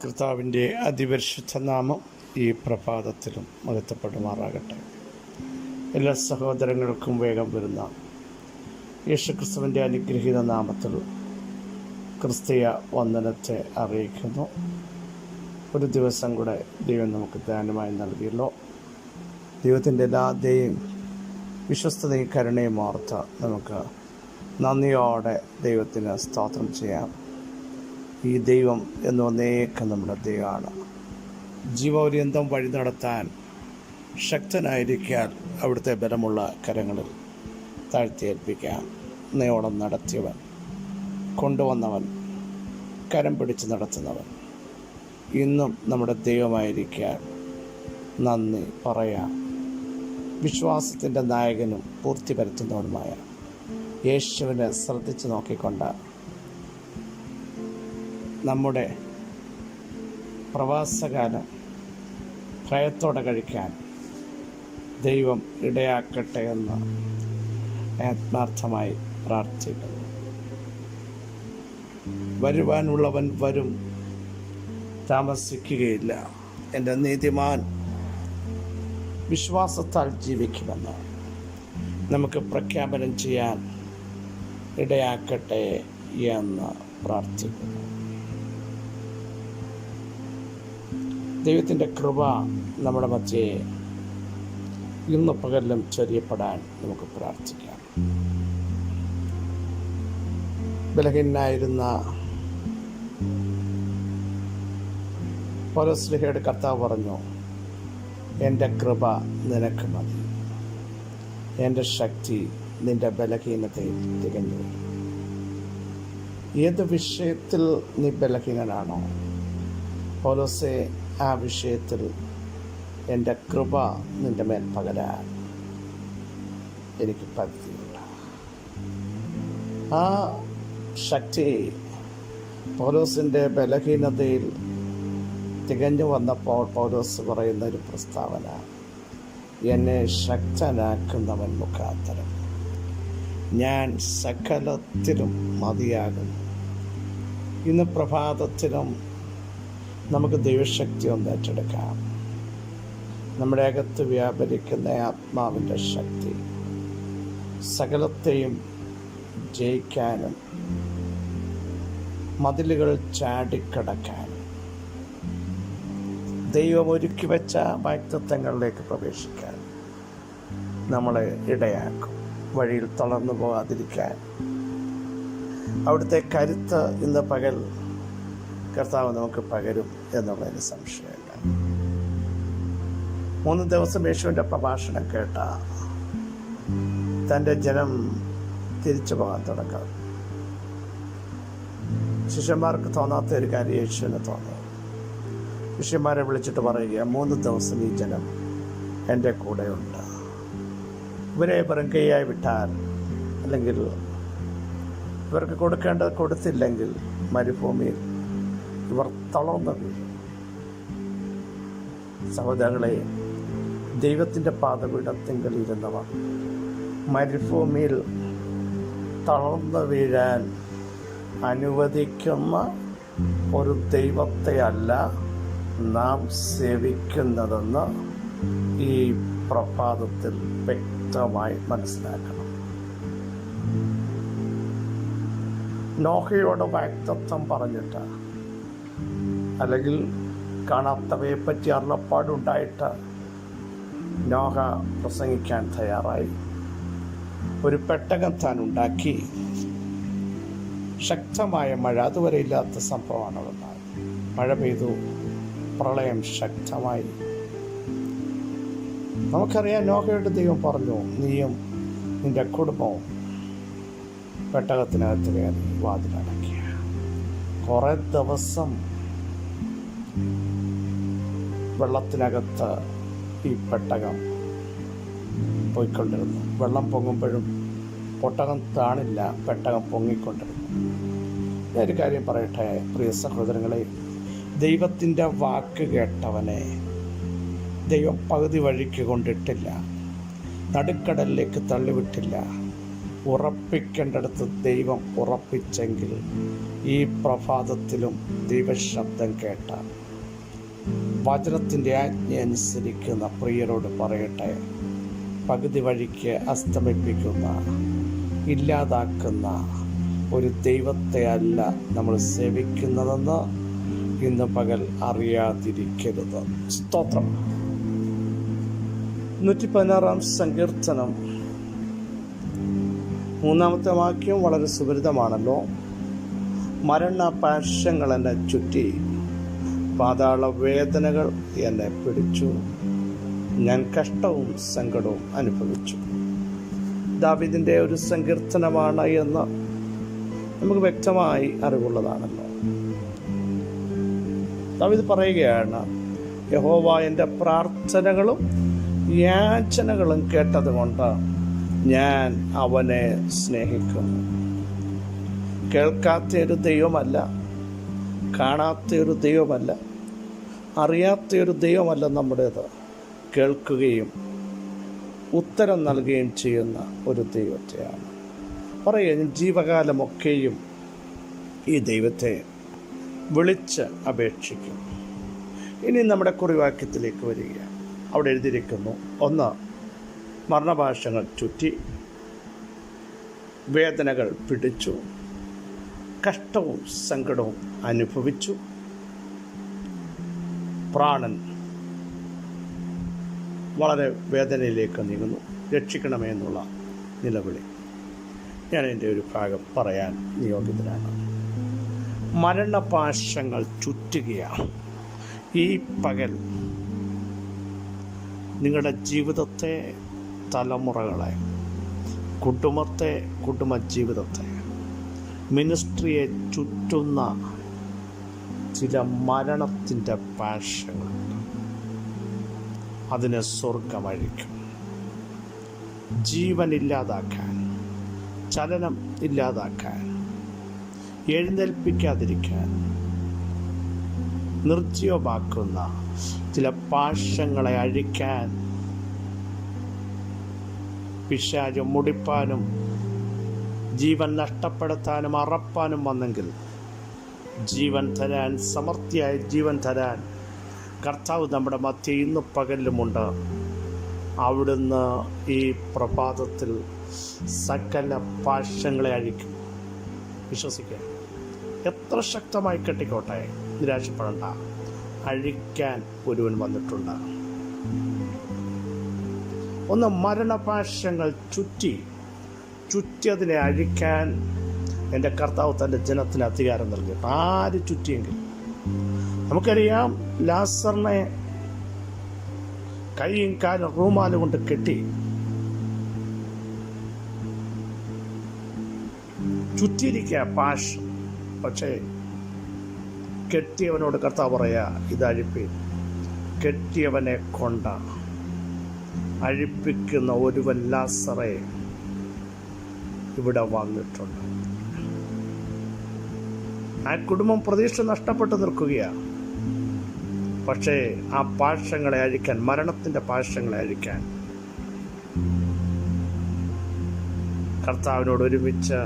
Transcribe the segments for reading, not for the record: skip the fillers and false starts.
കർത്താവിൻ്റെ അതിപരിശുദ്ധ നാമം ഈ പ്രഭാതത്തിലും മഹത്വപ്പെടുമാറാകട്ടെ. എല്ലാ സഹോദരങ്ങൾക്കും വേഗം വരുന്ന യേശുക്രിസ്തുവിൻ്റെ അനുഗ്രഹീത നാമത്തിൽ ക്രിസ്തീയ വന്ദനത്തെ അറിയിക്കുന്നു. ഒരു ദിവസം കൂടെ ദൈവം നമുക്ക് ദാനമായി നൽകിയല്ലോ. ദൈവത്തിൻ്റെ എല്ലാ ദയയും വിശ്വസ്തതയും കരുണയും ഓർത്ത് നമുക്ക് നന്ദിയോടെ ദൈവത്തിന് സ്തോത്രം ചെയ്യാം. ഈ ദൈവം എന്ന് ഒന്നേക്കം നമ്മുടെ ദൈവമാണ്. ജീവപര്യന്തം വഴി നടത്താൻ ശക്തനായിരിക്കാൻ അവിടുത്തെ ബലമുള്ള കരങ്ങളിൽ താഴ്ത്തിയേൽപ്പിക്കാം. നേയോളം നടത്തിയവൻ, കൊണ്ടുവന്നവൻ, കരം പിടിച്ച് നടത്തുന്നവൻ ഇന്നും നമ്മുടെ ദൈവമായിരിക്കാൻ നന്ദി പറയാം. വിശ്വാസത്തിൻ്റെ നായകനും പൂർത്തി വരുത്തുന്നവനുമായ യേശുവിനെ ശ്രദ്ധിച്ചു നോക്കിക്കൊണ്ട് നമ്മുടെ പ്രവാസകാലം ഭയത്തോടെ കഴിക്കാൻ ദൈവം ഇടയാക്കട്ടെ എന്ന് ആത്മാർത്ഥമായി പ്രാർത്ഥിക്കുന്നു. വരുവാനുള്ളവൻ വരും, താമസിക്കുകയില്ല. എൻ്റെ നീതിമാൻ വിശ്വാസത്താൽ ജീവിക്കുമെന്ന് നമുക്ക് പ്രഖ്യാപനം ചെയ്യാൻ ഇടയാക്കട്ടെ എന്ന് പ്രാർത്ഥിക്കുന്നു. ദൈവത്തിൻ്റെ കൃപ നമ്മുടെ മധ്യേ ഇന്ന് പകലിലും ചൊരിയപ്പെടാൻ നമുക്ക് പ്രാർത്ഥിക്കാം. ബലഹീനനായിരുന്ന പൗലോസ്ലീഹയുടെ കർത്താവ് പറഞ്ഞു, എൻ്റെ കൃപ നിനക്ക് മതി, എൻ്റെ ശക്തി നിൻ്റെ ബലഹീനതയിൽ തികഞ്ഞു. ഏത് വിഷയത്തിൽ നീ ബലഹീനനാണോ, പൗലോസേ, ആ വിഷയത്തിൽ എൻ്റെ കൃപ നിൻ്റെ മേൽ പകരാൻ എനിക്ക് പദ്ധതിയുണ്ട്. ആ ശക്തി പൗലോസിൻ്റെ ബലഹീനതയിൽ തികഞ്ഞു വന്നപ്പോൾ പൗലോസ് പറയുന്ന ഒരു പ്രസ്താവന, എന്നെ ശക്തനാക്കുന്നവൻ മുഖാന്തരം ഞാൻ സകലത്തിലും മതിയാകുന്നു. ഇന്ന് പ്രഭാതത്തിലും നമുക്ക് ദൈവശക്തി ഒന്ന് ഏറ്റെടുക്കാം. നമ്മുടെ അകത്ത് വ്യാപരിക്കുന്ന ആത്മാവിൻ്റെ ശക്തി സകലത്തെയും ജയിക്കാനും മതിലുകൾ ചാടിക്കടക്കാനും ദൈവം ഒരുക്കി വെച്ച വാഗ്ദത്തങ്ങളിലേക്ക് പ്രവേശിക്കാൻ നമ്മളെ ഇടയാക്കും. വഴിയിൽ തളർന്നു പോകാതിരിക്കാൻ അവിടുത്തെ കരുത്ത് ഇന്ന് പകൽ കർത്താവ് നമുക്ക് പകരും എന്നുള്ളതിന് സംശയമില്ല. 3 ദിവസം യേശുവിൻ്റെ പ്രഭാഷണം കേട്ട തൻ്റെ ജനം തിരിച്ചു പോകാൻ തുടങ്ങും. ശിഷ്യന്മാർക്ക് തോന്നാത്ത ഒരു കാര്യം യേശുവിന് തോന്നി. ശിഷ്യന്മാരെ വിളിച്ചിട്ട് പറയുക, 3 ദിവസം ഈ ജനം എൻ്റെ കൂടെയുണ്ട്. ഇവരെ വെറുങ്കയായി വിട്ടാൽ, അല്ലെങ്കിൽ ഇവർക്ക് കൊടുക്കേണ്ടത് കൊടുത്തില്ലെങ്കിൽ മരുഭൂമിയിൽ ഇവർ തളർന്നു വീഴും. സഹോദരങ്ങളെ, ദൈവത്തിൻ്റെ പാദപീഠത്തിങ്കൽ ഇരുന്നവർ മരുഭൂമിയിൽ തളർന്നു വീഴാൻ അനുവദിക്കുന്ന ഒരു ദൈവത്തെയല്ല നാം സേവിക്കുന്നതെന്ന് ഈ പ്രഭാതത്തിൽ വ്യക്തമായി മനസ്സിലാക്കണം. നോഹയോട് വാഗ്ദത്തം പറഞ്ഞിട്ട്, അല്ലെങ്കിൽ കാണാത്തവയെ പറ്റി അരുളപ്പാടുണ്ടായിട്ട് നോഹ പ്രസംഗിക്കാൻ തയ്യാറായി. ഒരു പെട്ടകം താൻ ഉണ്ടാക്കി. ശക്തമായ മഴ, അതുവരെ ഇല്ലാത്ത സംഭവമാണ് ഉണ്ടായത്. മഴ പെയ്തു, പ്രളയം ശക്തമായി. നമുക്കറിയാം, നോഹയുടെ ദൈവം പറഞ്ഞു, നീയും നിന്റെ കുടുംബവും പെട്ടകത്തിനകത്ത് കയറി വാതിലടയ്ക്കുക. കുറേ ദിവസം വെള്ളത്തിനകത്ത് ഈ പെട്ടകം പോയിക്കൊണ്ടിരുന്നു. വെള്ളം പൊങ്ങുമ്പോഴും പെട്ടകം താണില്ല, പെട്ടകം പൊങ്ങിക്കൊണ്ടിരുന്നു. ഞാനൊരു കാര്യം പറയട്ടെ പ്രിയ സഹോദരങ്ങളെ, ദൈവത്തിൻ്റെ വാക്ക് കേട്ടവനെ ദൈവം പകുതി വഴിക്ക് കൊണ്ടിട്ടില്ല, നടുക്കടലിലേക്ക് തള്ളിവിട്ടില്ല. ഉറപ്പിക്കേണ്ടടുത്ത് ദൈവം ഉറപ്പിച്ചെങ്കിൽ ഈ പ്രഭാതത്തിലും ദൈവശബ്ദം കേട്ട വചനത്തിൻ്റെ ആജ്ഞ അനുസരിക്കുന്ന പ്രിയരോട് പറയട്ടെ, പകുതി വഴിക്ക് അസ്തമിപ്പിക്കുന്ന, ഇല്ലാതാക്കുന്ന ഒരു ദൈവത്തെ അല്ല നമ്മൾ സേവിക്കുന്നതെന്ന് ഇന്ന് പകൽ അറിയാതിരിക്കരുത്. സ്തോത്രം. 116-ാം സങ്കീർത്തനം 3-ാമത്തെ വാക്യം വളരെ സുപരിതമാണല്ലോ. മരണപാശങ്ങൾ എന്നെ ചുറ്റി, പാതാള വേദനകൾ എന്നെ പിടിച്ചു, ഞാൻ കഷ്ടവും സങ്കടവും അനുഭവിച്ചു. ദാവീദിൻ്റെ ഒരു സങ്കീർത്തനമാണ് എന്ന് നമുക്ക് വ്യക്തമായി അറിവുള്ളതാണല്ലോ. ദാവീദ് പറയുകയാണ്, യഹോവ എൻ്റെ പ്രാർത്ഥനകളും യാചനകളും കേട്ടതുകൊണ്ട് ഞാൻ അവനെ സ്നേഹിക്കുന്നു. കേൾക്കാത്തൊരു ദൈവമല്ല, കാണാത്തൊരു ദൈവമല്ല, അറിയാത്തൊരു ദൈവമല്ല നമ്മുടേത്. കേൾക്കുകയും ഉത്തരം നൽകുകയും ചെയ്യുന്ന ഒരു ദൈവത്തെയാണ് പറയുക. ജീവകാലമൊക്കെയും ഈ ദൈവത്തെ വിളിച്ച് അപേക്ഷിക്കും. ഇനി നമ്മുടെ കുറിവാക്യത്തിലേക്ക് വരിക. അവിടെ എഴുതിയിരിക്കുന്നു, 1, മരണപാശങ്ങൾ ചുറ്റി, വേദനകൾ പിടിച്ചു, കഷ്ടവും സങ്കടവും അനുഭവിച്ചു. പ്രാണൻ വളരെ വേദനയിലേക്ക് നീങ്ങുന്നു. രക്ഷിക്കണമേ എന്നുള്ള നിലവിളി. ഞാൻ എൻ്റെ ഒരു ഭാഗം പറയാൻ നിയോഗിതനാണ്. മരണപാശങ്ങൾ ചുറ്റുകയാണ്. ഈ പകൽ നിങ്ങളുടെ ജീവിതത്തെ, തലമുറകളെ, കുടുംബത്തെ, കുടുംബജീവിതത്തെ, മിനിസ്ട്രിയെ ചുറ്റുന്ന ചില മരണത്തിൻ്റെ പാശങ്ങളുണ്ട്. അതിനെ സ്വർഗമഴിക്കും. ജീവൻ ഇല്ലാതാക്കാൻ, ചലനം ഇല്ലാതാക്കാൻ, എഴുന്നേൽപ്പിക്കാതിരിക്കാൻ, നിർജ്ജീവമാക്കുന്ന ചില പാശങ്ങളെ അഴിക്കാൻ പിശാച് മുടിപ്പാനും ജീവൻ നഷ്ടപ്പെടുത്താനും അറപ്പാനും വന്നെങ്കിൽ ജീവൻ തരാൻ, സമൃദ്ധിയായ ജീവൻ തരാൻ കർത്താവ് നമ്മുടെ മധ്യേ ഇന്ന് പകലിലുമുണ്ട്. അവിടുന്ന് ഈ പ്രഭാതത്തിൽ സകല പാശങ്ങളെ അഴിക്കും. വിശ്വസിക്കുക. എത്ര ശക്തമായി കെട്ടിക്കോട്ടെ, നിരാശപ്പെടേണ്ട. അഴിക്കാൻ ഒരുവൻ വന്നിട്ടുണ്ട്. 1, മരണപാശങ്ങൾ ചുറ്റിയതിനെ അഴിക്കാൻ എൻ്റെ കർത്താവ് തൻ്റെ ജനത്തിന് അധികാരം നൽകി. ആര് ചുറ്റിയെങ്കിൽ? നമുക്കറിയാം, ലാസറിനെ കൈയും കാലും റൂമാല് കൊണ്ട് കെട്ടി ചുറ്റിയിരിക്കുക പാശം. പക്ഷേ കെട്ടിയവനോട് കർത്താവ് പറയാ, ഇതഴിപ്പി. കെട്ടിയവനെ കൊണ്ട അഴിപ്പിക്കുന്ന ഒരുവൻ ലാസറെ ഇവിടെ വന്നിട്ടുണ്ട്. ആ കുടുംബം പ്രതീക്ഷ നഷ്ടപ്പെട്ടു നിൽക്കുകയാണ്. പക്ഷേ ആ പാശങ്ങളെ അഴിക്കാൻ, മരണത്തിൻ്റെ പാശങ്ങളെ അഴിക്കാൻ കർത്താവിനോട് ഒരുമിച്ച്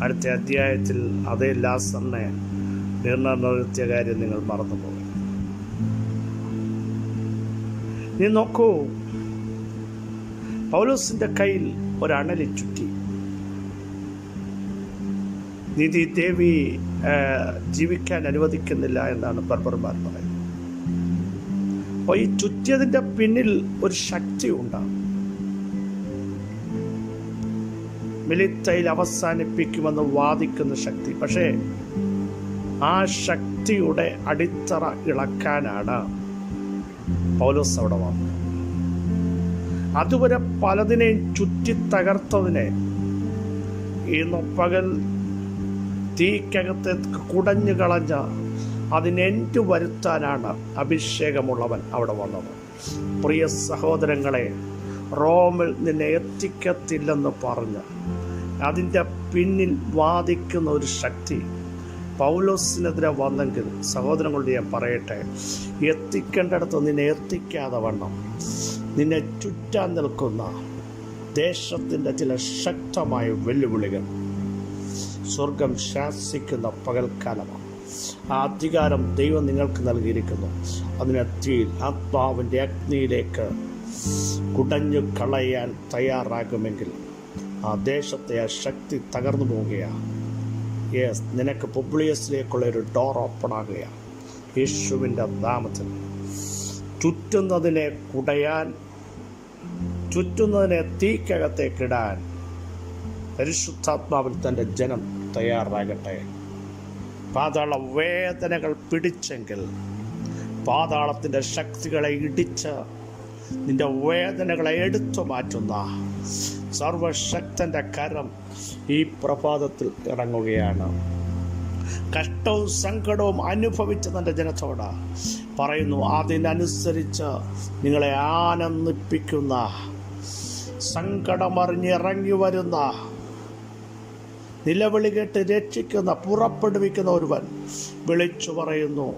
അടുത്ത അധ്യായത്തിൽ അതേ ലാസറിനെ നിർണയ കാര്യം നിങ്ങൾ മറന്നുപോകും. നീ നോക്കൂ, പൗലോസിന്റെ കയ്യിൽ ഒരണലി ചുറ്റി. നീതി ദേവി ജീവിക്കാൻ അനുവദിക്കുന്നില്ല എന്നാണ് ബർബർമാർ പറയുന്നത്. അപ്പോൾ ഈ ചുറ്റിയതിൻ്റെ പിന്നിൽ ഒരു ശക്തി ഉണ്ടാകും. മിലിത്തയിൽ അവസാനിപ്പിക്കുമെന്ന് വാദിക്കുന്ന ശക്തി. പക്ഷേ ആ ശക്തിയുടെ അടിത്തറ ഇളക്കാനാണ് പൗലോസ് അവിടെ വന്നത്. അതുവരെ പലതിനെയും ചുറ്റി തകർത്തതിനെ ഇന്ന് പകൽ തീക്കകത്ത് കുടഞ്ഞു കളഞ്ഞ അതിനെന്തു വരുത്താനാണ് അഭിഷേകമുള്ളവൻ അവിടെ വന്നത്. പ്രിയ സഹോദരങ്ങളെ, റോമിൽ നിന്നെ എത്തിക്കത്തില്ലെന്ന് പറഞ്ഞ് അതിൻ്റെ പിന്നിൽ വാദിക്കുന്ന ഒരു ശക്തി പൗലോസിനെതിരെ വന്നെങ്കിൽ, സഹോദരങ്ങളോട് ഞാൻ പറയട്ടെ, എത്തിക്കേണ്ടടുത്ത് നിന്നെ എത്തിക്കാതെ വണ്ണം നിന്നെ ചുറ്റാൻ നിൽക്കുന്ന ദേശത്തിൻ്റെ ചില ശക്തമായ വെല്ലുവിളികൾ സ്വർഗം ശാസിക്കുന്ന പകൽക്കാലമാണ്. ആ അധികാരം ദൈവം നിങ്ങൾക്ക് നൽകിയിരിക്കുന്നു. അതിനെ തീയിൽ ആത്മാവിൻ്റെ അഗ്നിയിലേക്ക് കുടഞ്ഞു കളയാൻ തയ്യാറാകുമെങ്കിൽ ആ ദേശത്തെ ആ ശക്തി തകർന്നു പോവുകയാണ്. നിനക്ക് പുബ്ലിയസിലേക്കുള്ള ഒരു ഡോർ ഓപ്പൺ ആകുകയാണ് യേശുവിൻ്റെ നാമത്തിൽ. ചുറ്റുന്നതിനെ കുടയാൻ, ചുറ്റുന്നതിനെ തീക്കകത്തേക്കിടാൻ പരിശുദ്ധാത്മാവിൽ തൻ്റെ ജനം തയ്യാറാകട്ടെ. പാതാള വേദനകൾ പിടിച്ചെങ്കിൽ പാതാളത്തിൻ്റെ ശക്തികളെ ഇടിച്ച് നിന്റെ വേദനകളെ എടുത്തു മാറ്റുന്ന സർവശക്തൻ്റെ കരം ഈ പ്രഭാതത്തിൽ ഇറങ്ങുകയാണ്. കഷ്ടവും സങ്കടവും അനുഭവിച്ച തൻ്റെ ജനത്തോട് പറയുന്നു, അതിനനുസരിച്ച് നിങ്ങളെ ആനന്ദിപ്പിക്കുന്ന, സങ്കടമറിഞ്ഞിറങ്ങി വരുന്ന, നിലവിളി കേട്ട് രക്ഷിക്കുന്ന, പുറപ്പെടുവിക്കുന്ന ഒരുവൻ വിളിച്ചു പറയുന്നു,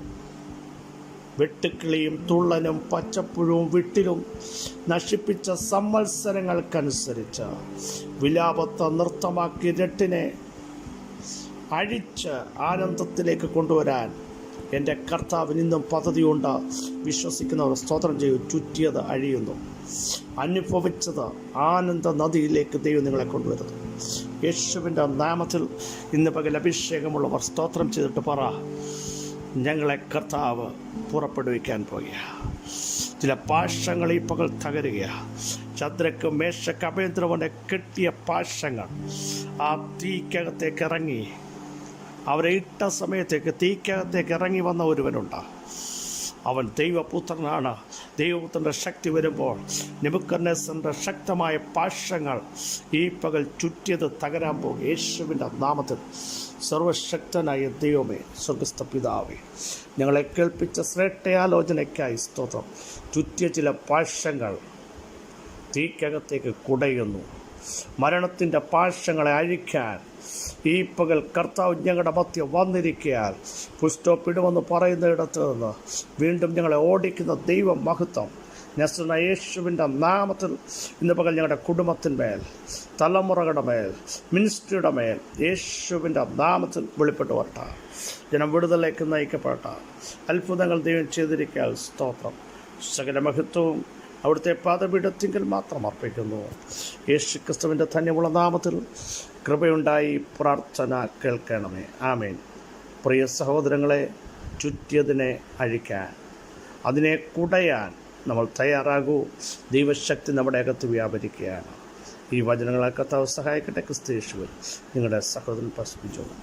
വെട്ടുക്കിളിയും തുള്ളനും പച്ചപ്പുഴവും വിട്ടിലും നശിപ്പിച്ച സംവത്സരങ്ങൾക്കനുസരിച്ച് വിലാപത്തെ നൃത്തമാക്കി രട്ടിനെ അഴിച്ച് ആനന്ദത്തിലേക്ക് കൊണ്ടുവരാൻ എൻ്റെ കർത്താവിന് ഇന്നും പദ്ധതിയുണ്ട്. വിശ്വസിക്കുന്നവർ സ്തോത്രം ചെയ്യും. ചുറ്റിയത് അഴിയുന്നു, അനുഭവിച്ചത് ആനന്ദ നദിയിലേക്ക് ദൈവം നിങ്ങളെ കൊണ്ടുവരുന്നു. യേശുവിൻ്റെ നാമത്തിൽ ഇന്ന് പകൽ അഭിഷേകമുള്ളവർ സ്തോത്രം ചെയ്തിട്ട് പറ, ഞങ്ങളെ കർത്താവ് പുറപ്പെടുവിക്കാൻ പോകുകയാണ്. ചില പാശങ്ങൾ ഈ പകൽ തകരുകയാണ്. ചന്ദ്രക്ക് മേശക്ക് അഭേന്ദ്രവനെ കെട്ടിയ പാശങ്ങൾ ആ തീക്കകത്തേക്ക് ഇറങ്ങി, അവരെ ഇട്ട സമയത്തേക്ക് തീക്കകത്തേക്ക് ഇറങ്ങി വന്ന ഒരുവനുണ്ട്. അവൻ ദൈവപുത്രനാണ്. ദൈവപുത്രൻ്റെ ശക്തി വരുമ്പോൾ നെബൂഖദ്നേസറിൻ്റെ ശക്തമായ പാശങ്ങൾ ഈ പകൽ ചുറ്റിയത് തകരാൻ പോകും. യേശുവിൻ്റെ നാമത്തിൽ സർവശക്തനായ ദൈവമേ, സ്വർഗ്ഗസ്ഥ പിതാവേ, ഞങ്ങളെ കേൾപ്പിച്ച ശ്രേഷ്ഠയാലോചനയ്ക്കായി സ്തോത്രം. ചുറ്റിയ ചില പാശങ്ങൾ തീക്കകത്തേക്ക് കുടയുന്നു. മരണത്തിൻ്റെ പാശങ്ങളെ അഴിക്കാൻ ഈ പകൽ കർത്താവ് ഞങ്ങളുടെ മധ്യം വന്നിരിക്കാൻ പുസ്റ്റോപ്പിടുമെന്ന് പറയുന്നിടത്ത് നിന്ന് വീണ്ടും ഞങ്ങളെ ഓടിക്കുന്ന ദൈവ മഹത്വം നസ്രനായ യേശുവിൻ്റെ നാമത്തിൽ ഇന്ന് പകൽ ഞങ്ങളുടെ കുടുംബത്തിന്മേൽ, തലമുറകളുടെ മേൽ, മിനിസ്ട്രിയുടെ മേൽ യേശുവിൻ്റെ നാമത്തിൽ വെളിപ്പെട്ടു വരട്ടെ. ജനം വിടുതലേക്ക് നയിക്കപ്പെട്ട അത്ഭുതങ്ങൾ ദൈവം ചെയ്തിരിക്കാൻ സ്തോത്രം. സകല മഹത്വവും അവിടുത്തെ പാദപീഠത്തിങ്കിൽ മാത്രം അർപ്പിക്കുന്നു. യേശു ക്രിസ്തുവിൻ്റെ ധന്യമുള്ള നാമത്തിൽ കൃപയുണ്ടായി പ്രാർത്ഥന കേൾക്കണമേ. ആമേൻ. പ്രിയ സഹോദരങ്ങളെ, ചുറ്റിയതിനെ അഴിക്കാൻ, അതിനെ കുടയാൻ നമ്മൾ തയ്യാറാകൂ. ദൈവശക്തി നമ്മുടെ അകത്ത് വ്യാപരിക്കുകയാണ്. ഈ വചനങ്ങളെ കർത്താവ് സഹായിക്കട്ടെ. ക്രിസ്തു യേശുവിൽ നിങ്ങളുടെ സഹോദരൻ പ്രസവിച്ചോളൂ.